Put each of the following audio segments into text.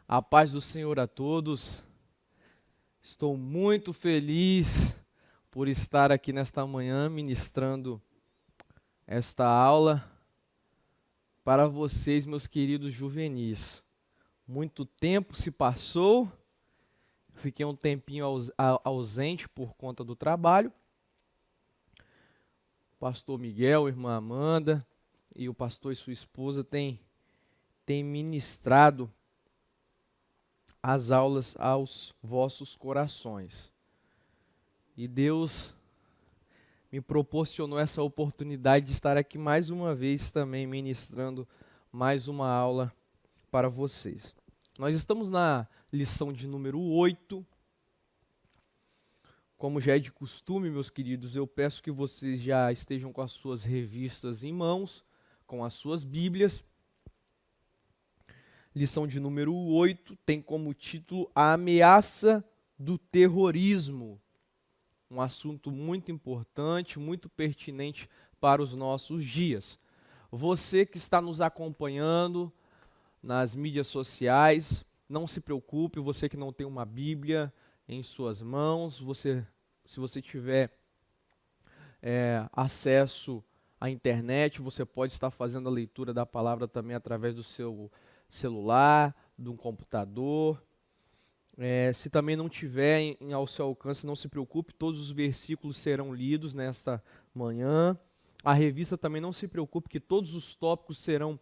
A paz do Senhor a todos. Estou muito feliz por estar aqui nesta manhã ministrando esta aula para vocês, meus queridos juvenis. Muito tempo se passou, fiquei um tempinho ausente por conta do trabalho. O pastor Miguel, a irmã Amanda e o pastor e sua esposa têm ministrado as aulas aos vossos corações. E Deus me proporcionou essa oportunidade de estar aqui mais uma vez também ministrando mais uma aula para vocês. Nós estamos na lição de número 8. Como já é de costume, meus queridos, eu peço que vocês já estejam com as suas revistas em mãos, com as suas Bíblias. Lição de número 8 tem como título A Ameaça do Terrorismo. Um assunto muito importante, muito pertinente para os nossos dias. Você que está nos acompanhando nas mídias sociais, não se preocupe, você que não tem uma Bíblia em suas mãos, se você tiver acesso à internet, você pode estar fazendo a leitura da palavra também através do seu celular, de um computador. Se também não tiver ao seu alcance, não se preocupe, todos os versículos serão lidos nesta manhã. A revista também não se preocupe, que todos os tópicos serão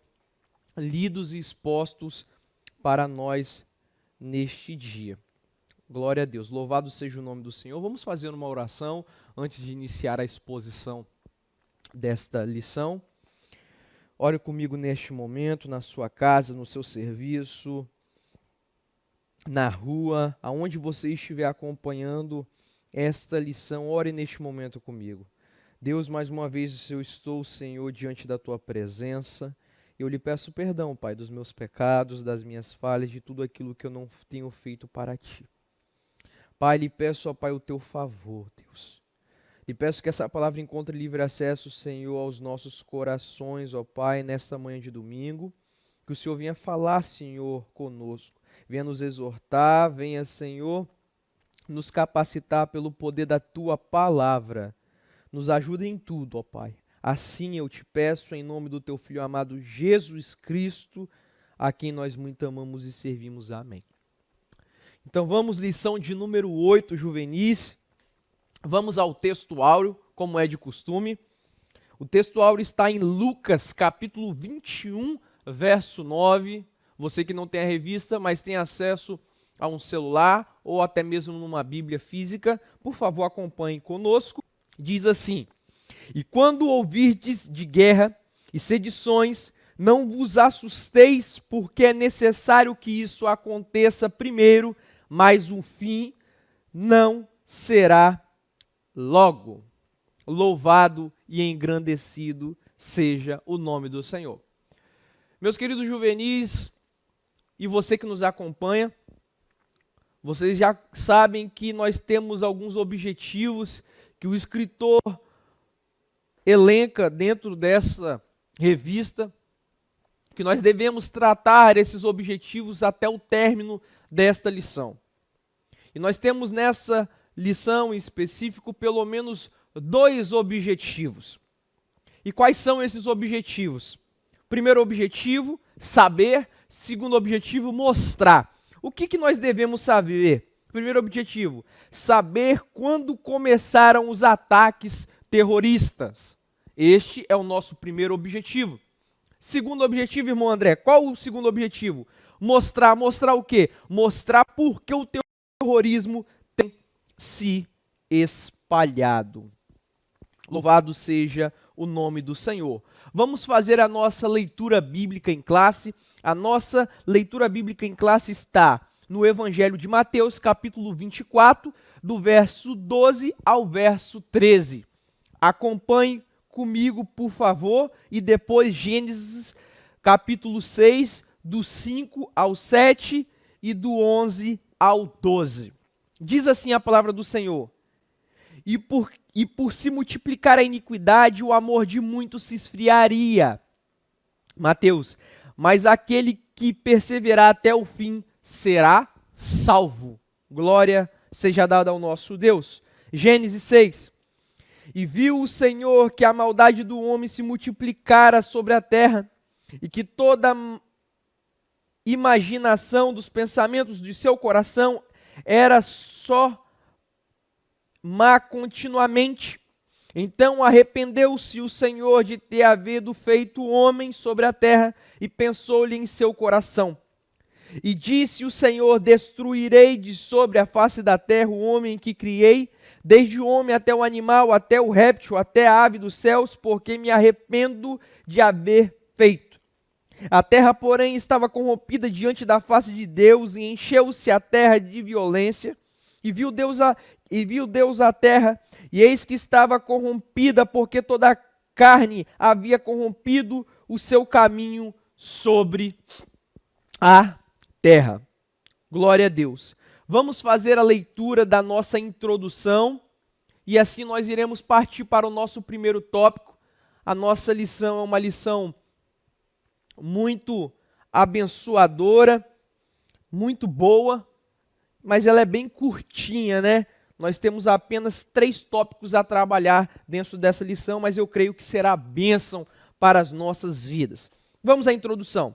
lidos e expostos para nós neste dia. Glória a Deus, louvado seja o nome do Senhor. Vamos fazer uma oração antes de iniciar a exposição desta lição. Ore comigo neste momento, na sua casa, no seu serviço, na rua, aonde você estiver acompanhando esta lição, ore neste momento comigo. Deus, mais uma vez eu estou, Senhor, diante da Tua presença. Eu lhe peço perdão, Pai, dos meus pecados, das minhas falhas, de tudo aquilo que eu não tenho feito para Ti. Pai, lhe peço, ó Pai, o Teu favor, Deus. Lhe peço que essa palavra encontre livre acesso, Senhor, aos nossos corações, ó Pai, nesta manhã de domingo. Que o Senhor venha falar, Senhor, conosco. Venha nos exortar, venha, Senhor, nos capacitar pelo poder da Tua palavra. Nos ajude em tudo, ó Pai. Assim eu te peço, em nome do Teu Filho amado Jesus Cristo, a quem nós muito amamos e servimos. Amém. Então vamos, lição de número 8, juvenis. Vamos ao texto áureo, como é de costume. O texto áureo está em Lucas, capítulo 21, verso 9. Você que não tem a revista, mas tem acesso a um celular ou até mesmo numa Bíblia física, por favor, acompanhe conosco. Diz assim: E quando ouvirdes de guerra e sedições, não vos assusteis, porque é necessário que isso aconteça primeiro, mas o fim não será logo. Louvado e engrandecido seja o nome do Senhor. Meus queridos juvenis, e você que nos acompanha, vocês já sabem que nós temos alguns objetivos que o escritor elenca dentro dessa revista, que nós devemos tratar esses objetivos até o término desta lição. E nós temos nessa lição em específico pelo menos 2 objetivos. E quais são esses objetivos? Primeiro objetivo, saber. Segundo objetivo, mostrar. O que nós devemos saber? Primeiro objetivo, saber quando começaram os ataques terroristas. Este é o nosso primeiro objetivo. Segundo objetivo, irmão André, qual o segundo objetivo? Mostrar. Mostrar o quê? Mostrar por que o terrorismo tem se espalhado. Louvado seja o nome do Senhor. Vamos fazer a nossa leitura bíblica em classe. A nossa leitura bíblica em classe está no Evangelho de Mateus, capítulo 24, do verso 12 ao verso 13. Acompanhe comigo, por favor, e depois Gênesis, capítulo 6, do 5 ao 7 e do 11 ao 12. Diz assim a palavra do Senhor: E por se multiplicar a iniquidade, o amor de muitos se esfriaria. Mateus, mas aquele que perseverar até o fim será salvo. Glória seja dada ao nosso Deus. Gênesis 6. E viu o Senhor que a maldade do homem se multiplicara sobre a terra, e que toda imaginação dos pensamentos de seu coração era só má continuamente. Então arrependeu-se o Senhor de ter havido feito homem sobre a terra, e pensou-lhe em seu coração. E disse o Senhor: destruirei de sobre a face da terra o homem que criei, desde o homem até o animal, até o réptil, até a ave dos céus, porque me arrependo de haver feito. A terra, porém, estava corrompida diante da face de Deus, e encheu-se a terra de violência. E viu Deus a terra, e eis que estava corrompida, porque toda a carne havia corrompido o seu caminho sobre a terra. Glória a Deus. Vamos fazer a leitura da nossa introdução, e assim nós iremos partir para o nosso primeiro tópico. A nossa lição é uma lição muito abençoadora, muito boa, mas ela é bem curtinha, né? Nós temos apenas 3 tópicos a trabalhar dentro dessa lição, mas eu creio que será bênção para as nossas vidas. Vamos à introdução.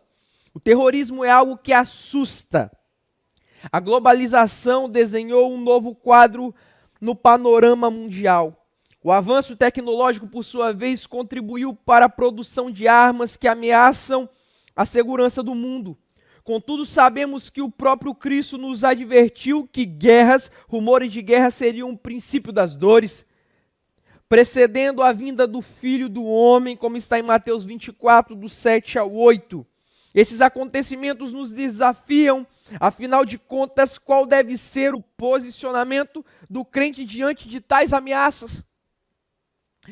O terrorismo é algo que assusta. A globalização desenhou um novo quadro no panorama mundial. O avanço tecnológico, por sua vez, contribuiu para a produção de armas que ameaçam a segurança do mundo. Contudo, sabemos que o próprio Cristo nos advertiu que guerras, rumores de guerra seriam o princípio das dores, precedendo a vinda do Filho do Homem, como está em Mateus 24, do 7 ao 8. Esses acontecimentos nos desafiam, afinal de contas, qual deve ser o posicionamento do crente diante de tais ameaças?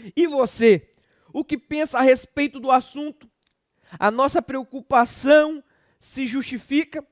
E você, o que pensa a respeito do assunto? A nossa preocupação se justifica?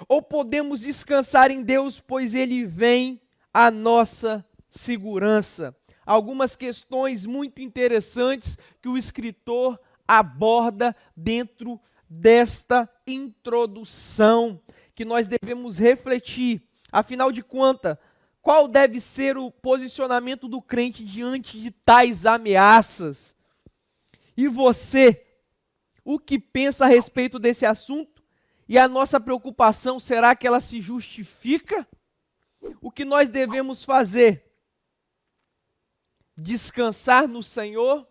Ou podemos descansar em Deus, pois Ele vem à nossa segurança? Algumas questões muito interessantes que o escritor aborda dentro desta introdução, que nós devemos refletir. Afinal de contas, qual deve ser o posicionamento do crente diante de tais ameaças? E você, o que pensa a respeito desse assunto? E a nossa preocupação, será que ela se justifica? O que nós devemos fazer? Descansar no Senhor?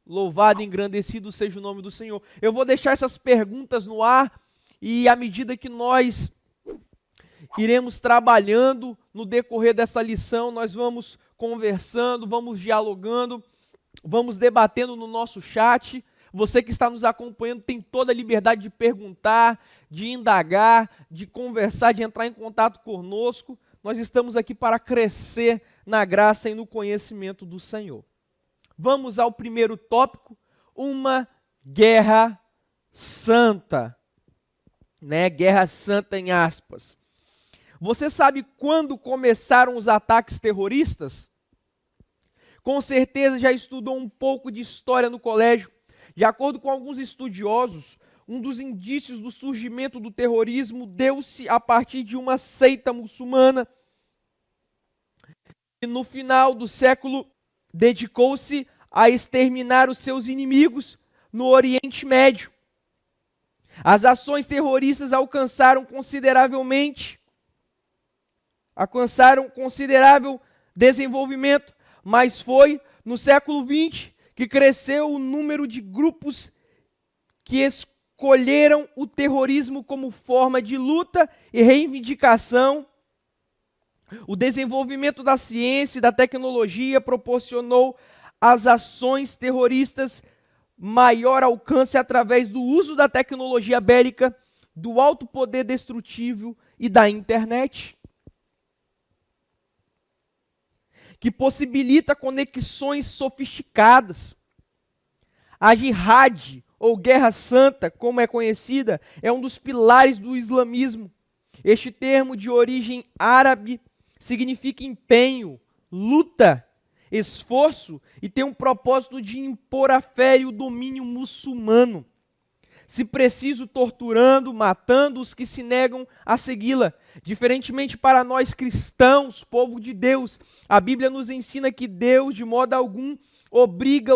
Louvado e engrandecido seja o nome do Senhor. Eu vou deixar essas perguntas no ar, e à medida que nós iremos trabalhando no decorrer dessa lição, nós vamos conversando, vamos dialogando, vamos debatendo no nosso chat. Você que está nos acompanhando tem toda a liberdade de perguntar, de indagar, de conversar, de entrar em contato conosco. Nós estamos aqui para crescer na graça e no conhecimento do Senhor. Vamos ao primeiro tópico, uma guerra santa, né? Guerra santa em aspas. Você sabe quando começaram os ataques terroristas? Com certeza já estudou um pouco de história no colégio. De acordo com alguns estudiosos, um dos indícios do surgimento do terrorismo deu-se a partir de uma seita muçulmana que no final do século dedicou-se a exterminar os seus inimigos no Oriente Médio. As ações terroristas alcançaram considerável desenvolvimento, mas foi no século XX que cresceu o número de grupos que escolheram o terrorismo como forma de luta e reivindicação. O desenvolvimento da ciência e da tecnologia proporcionou às ações terroristas maior alcance através do uso da tecnologia bélica, do alto poder destrutivo e da internet, que possibilita conexões sofisticadas. A jihad, ou guerra santa, como é conhecida, é um dos pilares do islamismo. Este termo, de origem árabe, significa empenho, luta, esforço, e tem um propósito de impor a fé e o domínio muçulmano. se preciso, torturando, matando os que se negam a segui-la. Diferentemente para nós cristãos, povo de Deus, a Bíblia nos ensina que Deus, de modo algum, obriga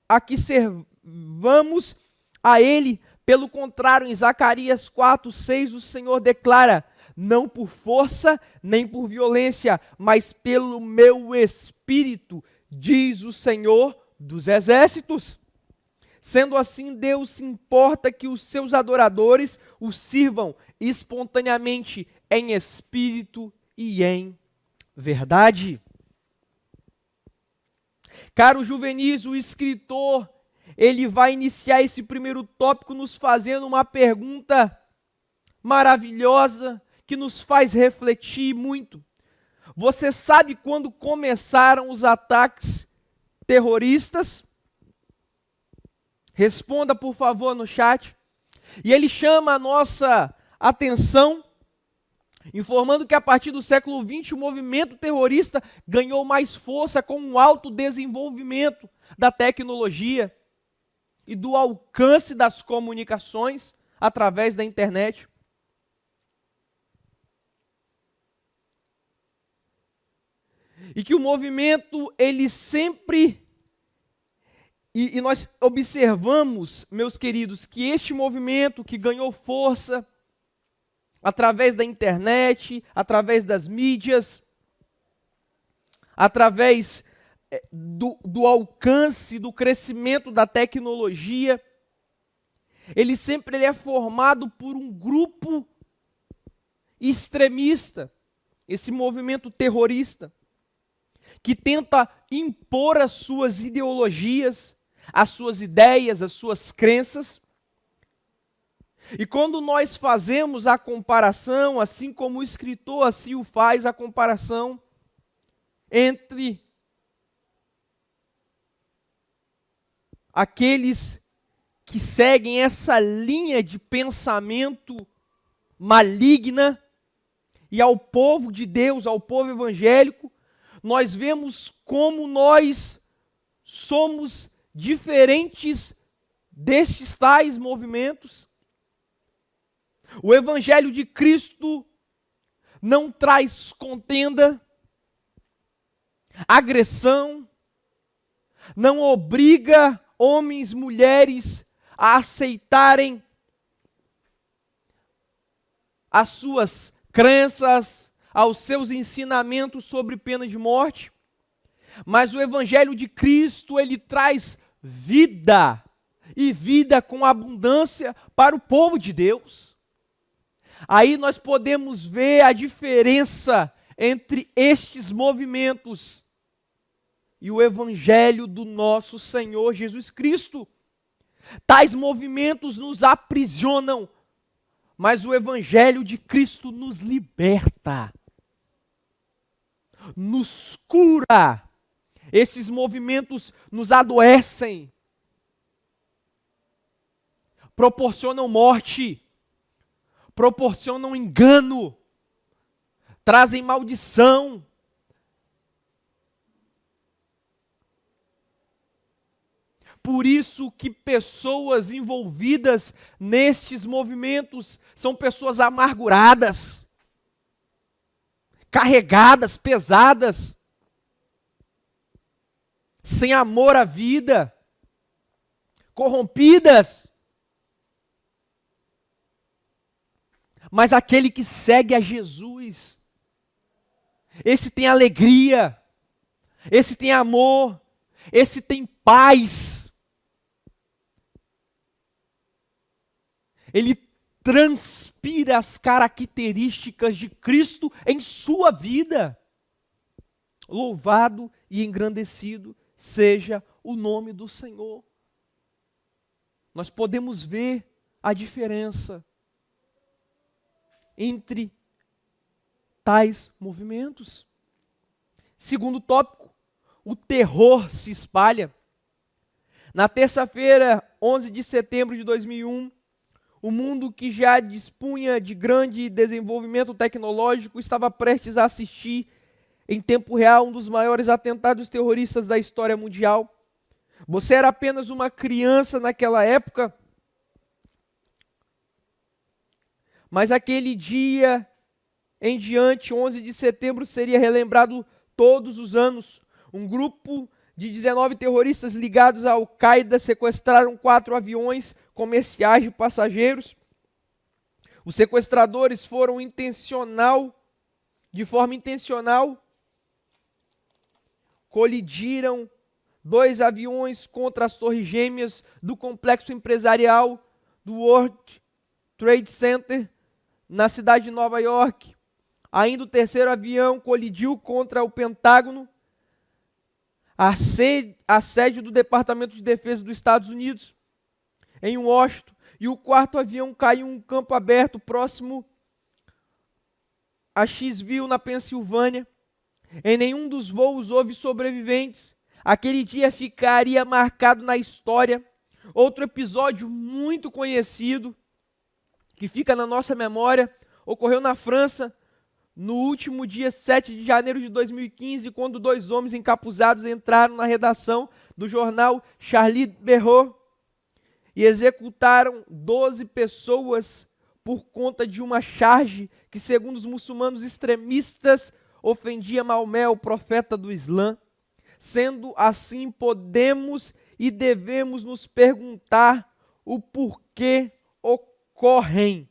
a que servamos a Ele. Pelo contrário, em Zacarias 4:6, o Senhor declara: não por força nem por violência, mas pelo meu Espírito, diz o Senhor dos Exércitos. Sendo assim, Deus se importa que os seus adoradores o sirvam espontaneamente, em espírito e em verdade. Caro Juvenis, o escritor, ele vai iniciar esse primeiro tópico nos fazendo uma pergunta maravilhosa que nos faz refletir muito. Você sabe quando começaram os ataques terroristas? Responda, por favor, no chat. E ele chama a nossa atenção, informando que a partir do século XX o movimento terrorista ganhou mais força com o alto desenvolvimento da tecnologia e do alcance das comunicações através da internet. E que o movimento, ele sempre... E nós observamos, meus queridos, que este movimento que ganhou força através da internet, através das mídias, através do alcance, do crescimento da tecnologia, ele sempre é formado por um grupo extremista, esse movimento terrorista, que tenta impor as suas ideologias, as suas ideias, as suas crenças. E quando nós fazemos a comparação, assim como o escritor assim o faz, a comparação entre aqueles que seguem essa linha de pensamento maligna e ao povo de Deus, ao povo evangélico, nós vemos como nós somos diferentes destes tais movimentos. O Evangelho de Cristo não traz contenda, agressão, não obriga homens, mulheres a aceitarem as suas crenças, aos seus ensinamentos sobre pena de morte. Mas o Evangelho de Cristo, ele traz vida, e vida com abundância para o povo de Deus. Aí nós podemos ver a diferença entre estes movimentos e o Evangelho do nosso Senhor Jesus Cristo. Tais movimentos nos aprisionam, mas o Evangelho de Cristo nos liberta, nos cura. Esses movimentos nos adoecem, proporcionam morte, proporcionam engano, trazem maldição. Por isso que pessoas envolvidas nestes movimentos são pessoas amarguradas, carregadas, pesadas, sem amor à vida, corrompidas. Mas aquele que segue a Jesus, esse tem alegria, esse tem amor, esse tem paz. Ele transpira as características de Cristo em sua vida. Louvado e engrandecido seja o nome do Senhor. Nós podemos ver a diferença entre tais movimentos. Segundo tópico, o terror se espalha. Na terça-feira, 11 de setembro de 2001, o mundo que já dispunha de grande desenvolvimento tecnológico estava prestes a assistir em tempo real um dos maiores atentados terroristas da história mundial. Você era apenas uma criança naquela época, Mas aquele dia em diante, 11 de setembro, seria relembrado todos os anos. Um grupo de 19 terroristas ligados à Al-Qaeda sequestraram 4 aviões comerciais de passageiros. Os sequestradores foram de forma intencional, colidiram 2 aviões contra as torres gêmeas do complexo empresarial do World Trade Center, na cidade de Nova York. Ainda o 3º avião colidiu contra o Pentágono, a sede do Departamento de Defesa dos Estados Unidos, em Washington. E o 4º avião caiu em um campo aberto próximo a Shesville, na Pensilvânia. Em nenhum dos voos houve sobreviventes. Aquele dia ficaria marcado na história. Outro episódio muito conhecido, que fica na nossa memória, ocorreu na França, no último dia 7 de janeiro de 2015, quando 2 homens encapuzados entraram na redação do jornal Charlie Hebdo e executaram 12 pessoas por conta de uma charge que, segundo os muçulmanos extremistas, ofendia Maomé, o profeta do Islã. Sendo assim, podemos e devemos nos perguntar o porquê ocorrem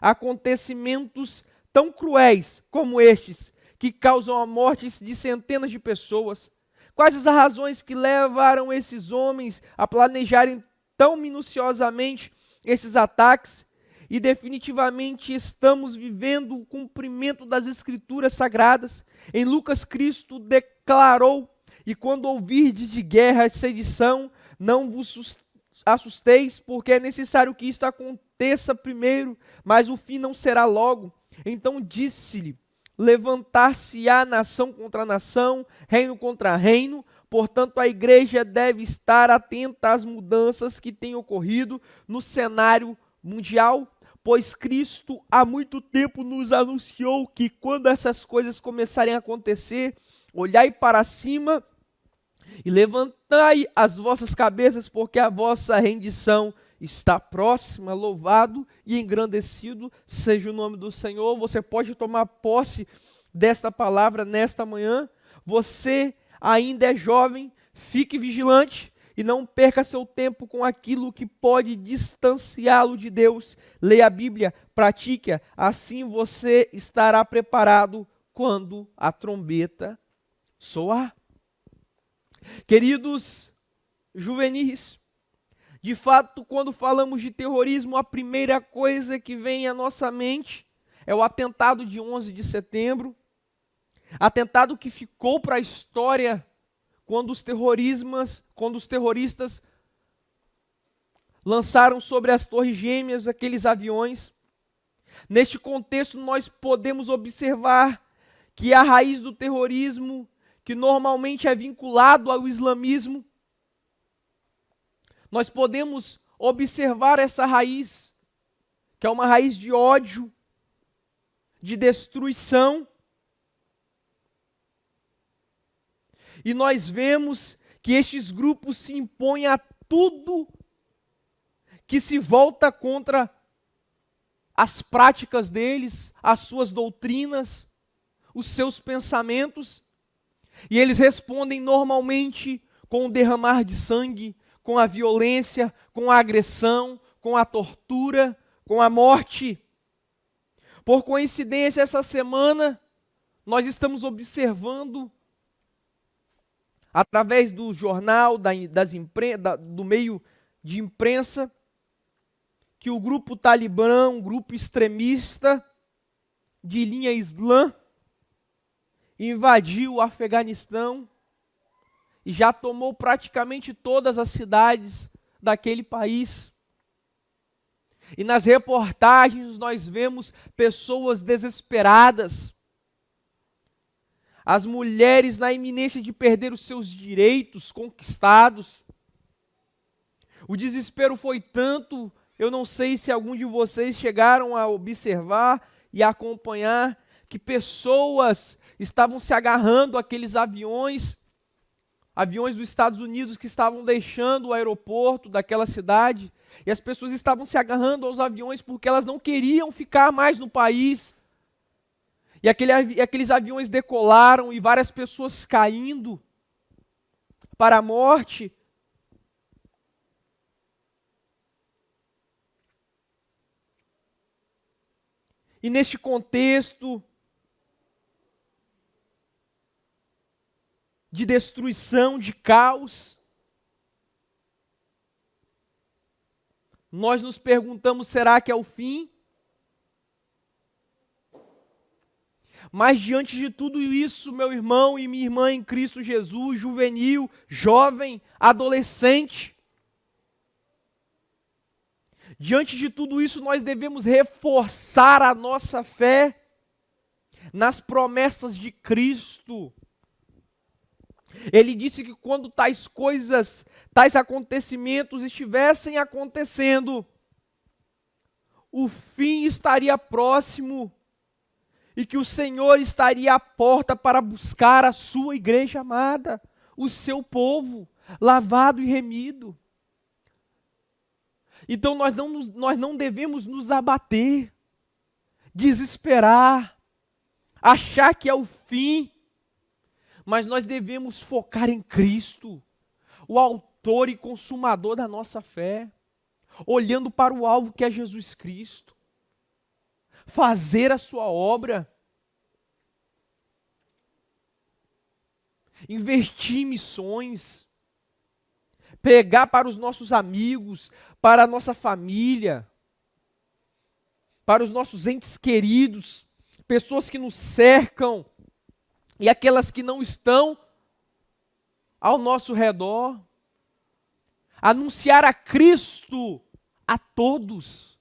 acontecimentos tão cruéis como estes, que causam a morte de centenas de pessoas. Quais as razões que levaram esses homens a planejarem tão minuciosamente esses ataques? E definitivamente estamos vivendo o cumprimento das Escrituras Sagradas. Em Lucas, Cristo declarou: e quando ouvirdes de guerra e sedição, não vos assusteis, porque é necessário que isto aconteça primeiro, mas o fim não será logo. Então disse-lhe: levantar-se-á nação contra nação, reino contra reino. Portanto, a igreja deve estar atenta às mudanças que têm ocorrido no cenário mundial, pois Cristo há muito tempo nos anunciou que quando essas coisas começarem a acontecer, olhai para cima e levantai as vossas cabeças, porque a vossa rendição está próxima. Louvado e engrandecido seja o nome do Senhor. Você pode tomar posse desta palavra nesta manhã. Você ainda é jovem, fique vigilante e não perca seu tempo com aquilo que pode distanciá-lo de Deus. Leia a Bíblia, pratique-a, assim você estará preparado quando a trombeta soar. Queridos juvenis, de fato, quando falamos de terrorismo, a primeira coisa que vem à nossa mente é o atentado de 11 de setembro, atentado que ficou para a história quando os terroristas lançaram sobre as torres gêmeas aqueles aviões. Neste contexto, nós podemos observar que a raiz do terrorismo, que normalmente é vinculado ao islamismo, nós podemos observar essa raiz, que é uma raiz de ódio, de destruição. E nós vemos que estes grupos se impõem a tudo que se volta contra as práticas deles, as suas doutrinas, os seus pensamentos. E eles respondem normalmente com o derramar de sangue, com a violência, com a agressão, com a tortura, com a morte. Por coincidência, essa semana, nós estamos observando, através do jornal, do meio de imprensa, que o grupo Talibã, um grupo extremista de linha islã, invadiu o Afeganistão e já tomou praticamente todas as cidades daquele país. E nas reportagens nós vemos pessoas desesperadas, as mulheres na iminência de perder os seus direitos conquistados. O desespero foi tanto, eu não sei se algum de vocês chegaram a observar e a acompanhar, que pessoas estavam se agarrando àqueles aviões aviões dos Estados Unidos que estavam deixando o aeroporto daquela cidade, e as pessoas estavam se agarrando aos aviões porque elas não queriam ficar mais no país. E aqueles aviões decolaram e várias pessoas caindo para a morte. E neste contexto de destruição, de caos, nós nos perguntamos, será que é o fim? Mas diante de tudo isso, meu irmão e minha irmã em Cristo Jesus, juvenil, jovem, adolescente, diante de tudo isso, nós devemos reforçar a nossa fé nas promessas de Cristo. Ele disse que quando tais coisas, tais acontecimentos estivessem acontecendo, o fim estaria próximo e que o Senhor estaria à porta para buscar a sua igreja amada, o seu povo, lavado e remido. Então nós não devemos nos abater, desesperar, achar que é o fim, mas nós devemos focar em Cristo, o autor e consumador da nossa fé, olhando para o alvo que é Jesus Cristo, fazer a sua obra, investir em missões, pregar para os nossos amigos, para a nossa família, para os nossos entes queridos, pessoas que nos cercam e aquelas que não estão ao nosso redor. Anunciar a Cristo a todos.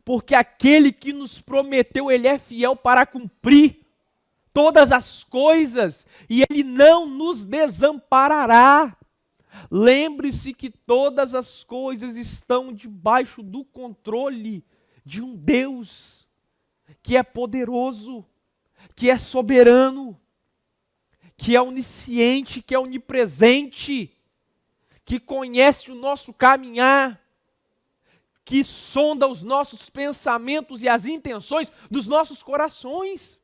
Porque aquele que nos prometeu, Ele é fiel para cumprir todas as coisas, e Ele não nos desamparará. Lembre-se que todas as coisas estão debaixo do controle de um Deus que é poderoso, que é soberano, que é onisciente, que é onipresente, que conhece o nosso caminhar, que sonda os nossos pensamentos e as intenções dos nossos corações,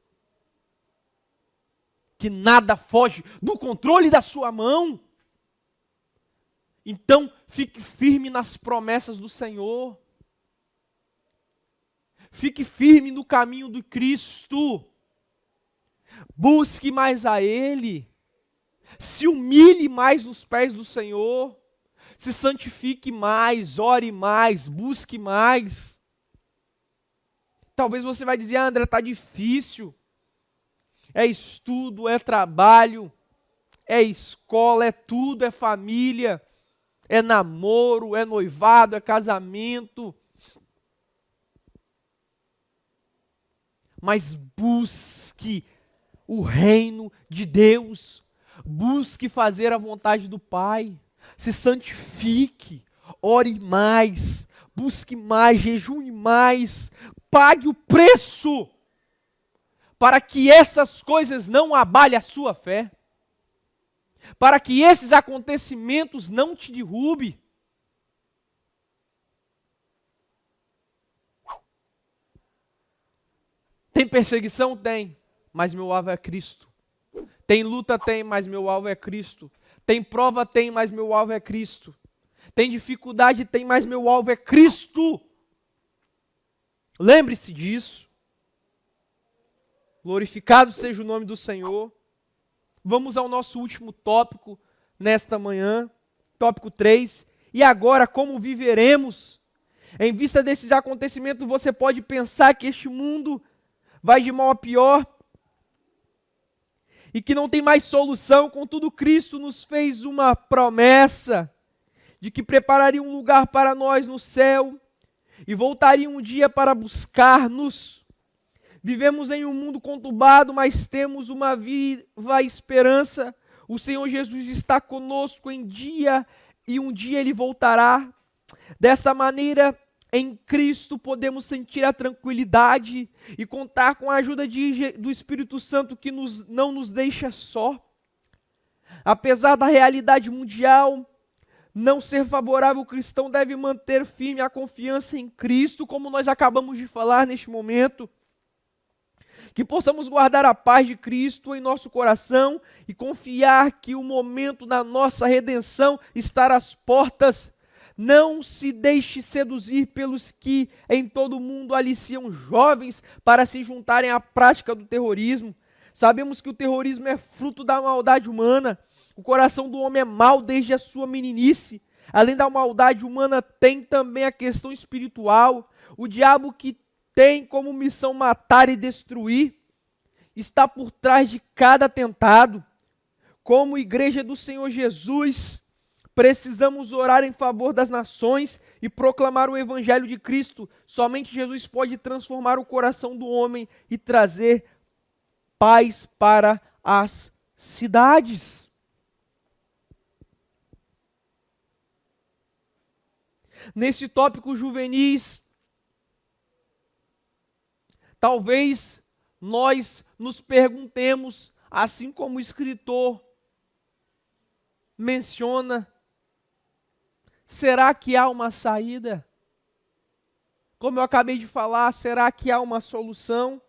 que nada foge do controle da sua mão. Então, fique firme nas promessas do Senhor. Fique firme no caminho do Cristo. Busque mais a Ele. Se humilhe mais nos pés do Senhor. Se santifique mais, ore mais, busque mais. Talvez você vai dizer, André, está difícil. É estudo, é trabalho, é escola, é tudo, é família, é namoro, é noivado, é casamento. Mas busque o reino de Deus, busque fazer a vontade do Pai, se santifique, ore mais, busque mais, jejune mais, pague o preço, para que essas coisas não abalem a sua fé, para que esses acontecimentos não te derrubem. Tem perseguição? Tem, mas meu alvo é Cristo. Tem luta? Tem, mas meu alvo é Cristo. Tem prova? Tem, mas meu alvo é Cristo. Tem dificuldade? Tem, mas meu alvo é Cristo. Lembre-se disso. Glorificado seja o nome do Senhor. Vamos ao nosso último tópico nesta manhã, tópico 3. E agora, como viveremos? Em vista desses acontecimentos, você pode pensar que este mundo vai de mal a pior e que não tem mais solução. Contudo, Cristo nos fez uma promessa de que prepararia um lugar para nós no céu e voltaria um dia para buscar-nos. Vivemos em um mundo conturbado, mas temos uma viva esperança. O Senhor Jesus está conosco em dia e um dia Ele voltará. Desta maneira, Em Cristo podemos sentir a tranquilidade e contar com a ajuda do Espírito Santo que não nos deixa só. Apesar da realidade mundial não ser favorável, o cristão deve manter firme a confiança em Cristo, como nós acabamos de falar neste momento. Que possamos guardar a paz de Cristo em nosso coração e confiar que o momento da nossa redenção está às portas. Não se deixe seduzir pelos que em todo o mundo aliciam jovens para se juntarem à prática do terrorismo. Sabemos que o terrorismo é fruto da maldade humana. O coração do homem é mau desde a sua meninice. Além da maldade humana, tem também a questão espiritual. O diabo, que tem como missão matar e destruir, está por trás de cada atentado. Como igreja do Senhor Jesus, precisamos orar em favor das nações e proclamar o Evangelho de Cristo. Somente Jesus pode transformar o coração do homem e trazer paz para as cidades. Nesse tópico juvenis, talvez nós nos perguntemos, assim como o escritor menciona, será que há uma saída? Como eu acabei de falar, será que há uma solução?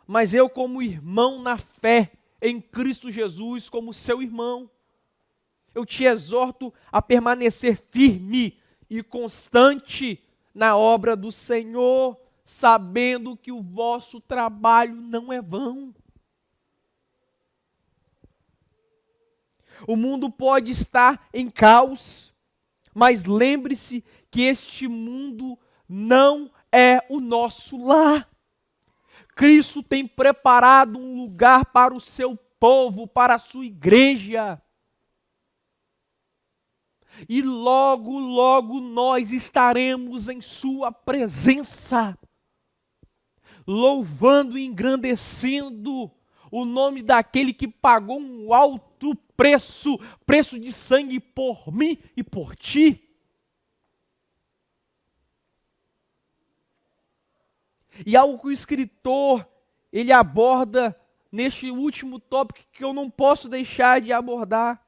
Mas eu, como irmão na fé em Cristo Jesus, como seu irmão, eu te exorto a permanecer firme e constante na obra do Senhor, sabendo que o vosso trabalho não é vão. O mundo pode estar em caos, mas lembre-se que este mundo não é o nosso lar. Cristo tem preparado um lugar para o seu povo, para a sua igreja. E logo, logo nós estaremos em sua presença, louvando e engrandecendo o nome daquele que pagou um alto preço, preço de sangue por mim e por ti. E algo que o escritor, ele aborda neste último tópico que eu não posso deixar de abordar,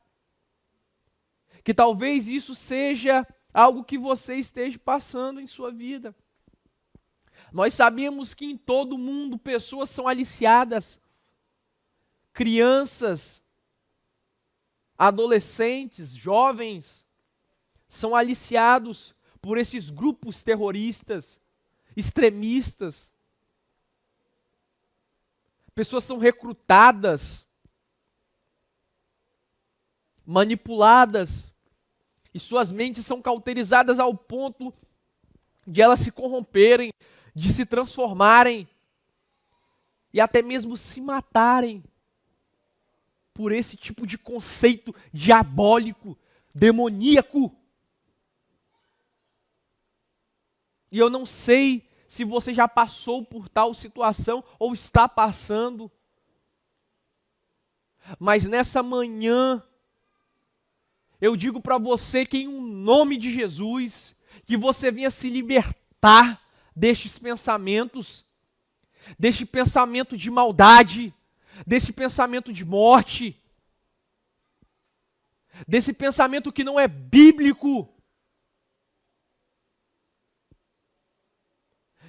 que talvez isso seja algo que você esteja passando em sua vida. Nós sabemos que em todo mundo pessoas são aliciadas, crianças, adolescentes, jovens, são aliciados por esses grupos terroristas, extremistas. Pessoas são recrutadas, manipuladas, e suas mentes são cauterizadas ao ponto de elas se corromperem, de se transformarem e até mesmo se matarem por esse tipo de conceito diabólico, demoníaco. E eu não sei se você já passou por tal situação ou está passando, mas nessa manhã eu digo para você que em um nome de Jesus, que você venha se libertar destes pensamentos, deste pensamento de maldade, desse pensamento de morte, desse pensamento que não é bíblico.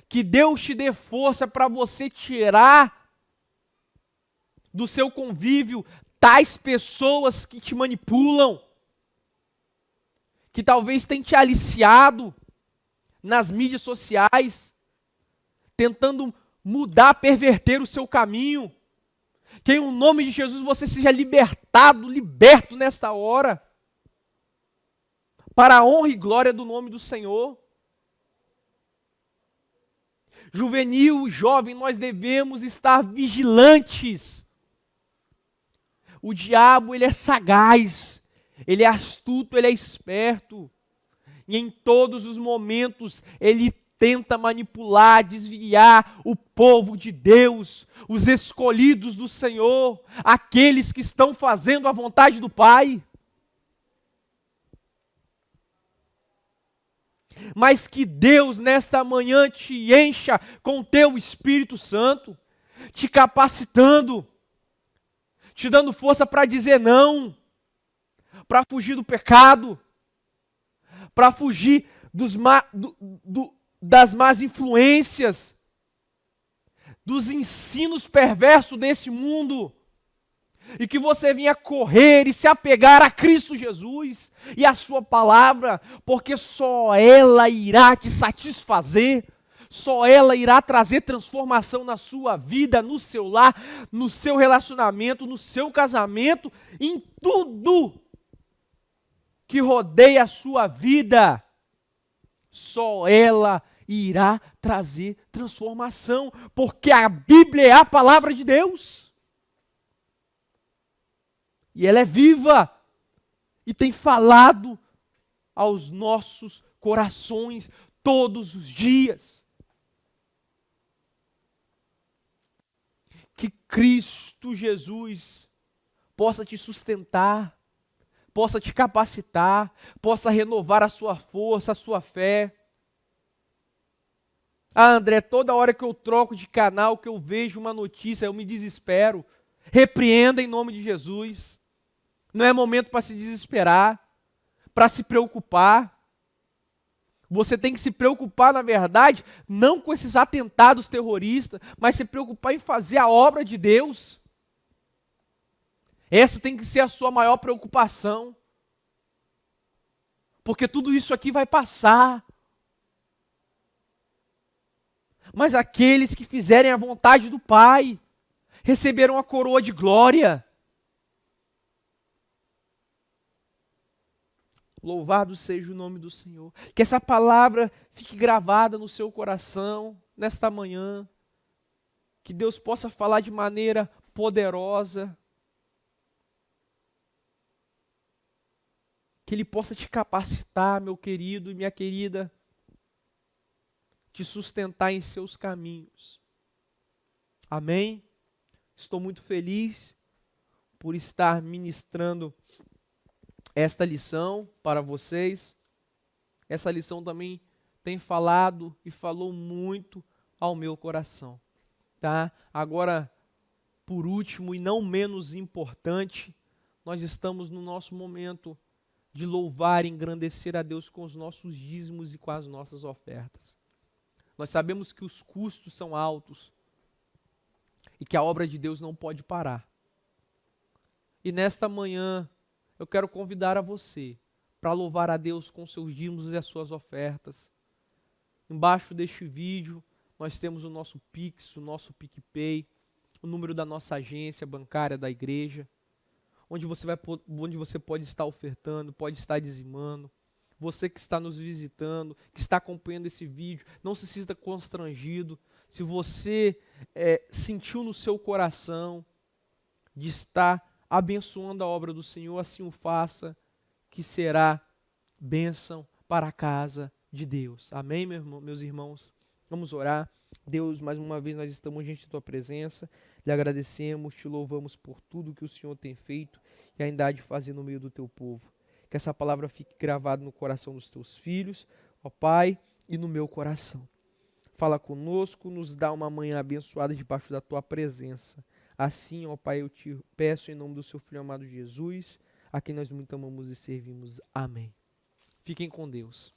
Que Deus te dê força para você tirar do seu convívio tais pessoas que te manipulam, que talvez tenham te aliciado nas mídias sociais, tentando mudar, perverter o seu caminho. Que em nome de Jesus você seja libertado, liberto nesta hora, para a honra e glória do nome do Senhor. Juvenil, jovem, nós devemos estar vigilantes. O diabo, ele é sagaz, ele é astuto, ele é esperto. E em todos os momentos, ele tenta manipular, desviar o povo de Deus, os escolhidos do Senhor, aqueles que estão fazendo a vontade do Pai. mas que Deus nesta manhã te encha com o teu Espírito Santo, te capacitando, te dando força para dizer não, para fugir do pecado, para fugir das más influências, dos ensinos perversos desse mundo, e que você venha correr e se apegar a Cristo Jesus e a sua palavra, porque só ela irá te satisfazer, só ela irá trazer transformação na sua vida, no seu lar, no seu relacionamento, no seu casamento, em tudo que rodeia a sua vida. Só ela irá trazer transformação, porque a Bíblia é a palavra de Deus. E ela é viva e tem falado aos nossos corações todos os dias. Que Cristo Jesus possa te sustentar, possa te capacitar, possa renovar a sua força, a sua fé. Ah, André, toda hora que eu troco de canal, que eu vejo uma notícia, eu me desespero. Repreenda em nome de Jesus. Não é momento para se desesperar, para se preocupar. Você tem que se preocupar, na verdade, não com esses atentados terroristas, mas se preocupar em fazer a obra de Deus. Essa tem que ser a sua maior preocupação. Porque tudo isso aqui vai passar. Mas aqueles que fizerem a vontade do Pai receberão a coroa de glória. Louvado seja o nome do Senhor. Que essa palavra fique gravada no seu coração nesta manhã. Que Deus possa falar de maneira poderosa. Que Ele possa te capacitar, meu querido e minha querida, te sustentar em seus caminhos. Amém? Estou muito feliz por estar ministrando esta lição para vocês. Essa lição também tem falado e falou muito ao meu coração, tá? Agora, por último e não menos importante, nós estamos no nosso momento de louvar e engrandecer a Deus com os nossos dízimos e com as nossas ofertas. Nós sabemos que os custos são altos e que a obra de Deus não pode parar. E nesta manhã, eu quero convidar a você para louvar a Deus com seus dízimos e as suas ofertas. Embaixo deste vídeo, nós temos o nosso Pix, o nosso PicPay, o número da nossa agência bancária da igreja, onde você pode estar ofertando, pode estar dizimando. Você que está nos visitando, que está acompanhando esse vídeo, não se sinta constrangido. Se você sentiu no seu coração de estar abençoando a obra do Senhor, assim o faça, que será bênção para a casa de Deus. Amém, meus irmãos? Vamos orar. Deus, mais uma vez nós estamos diante de Tua presença, lhe agradecemos, te louvamos por tudo que o Senhor tem feito e ainda há de fazer no meio do Teu povo. Que essa palavra fique gravada no coração dos Teus filhos, ó Pai, e no meu coração. Fala conosco, nos dá uma manhã abençoada debaixo da Tua presença. Assim, ó Pai, eu te peço em nome do seu Filho amado Jesus, a quem nós muito amamos e servimos. Amém. Fiquem com Deus.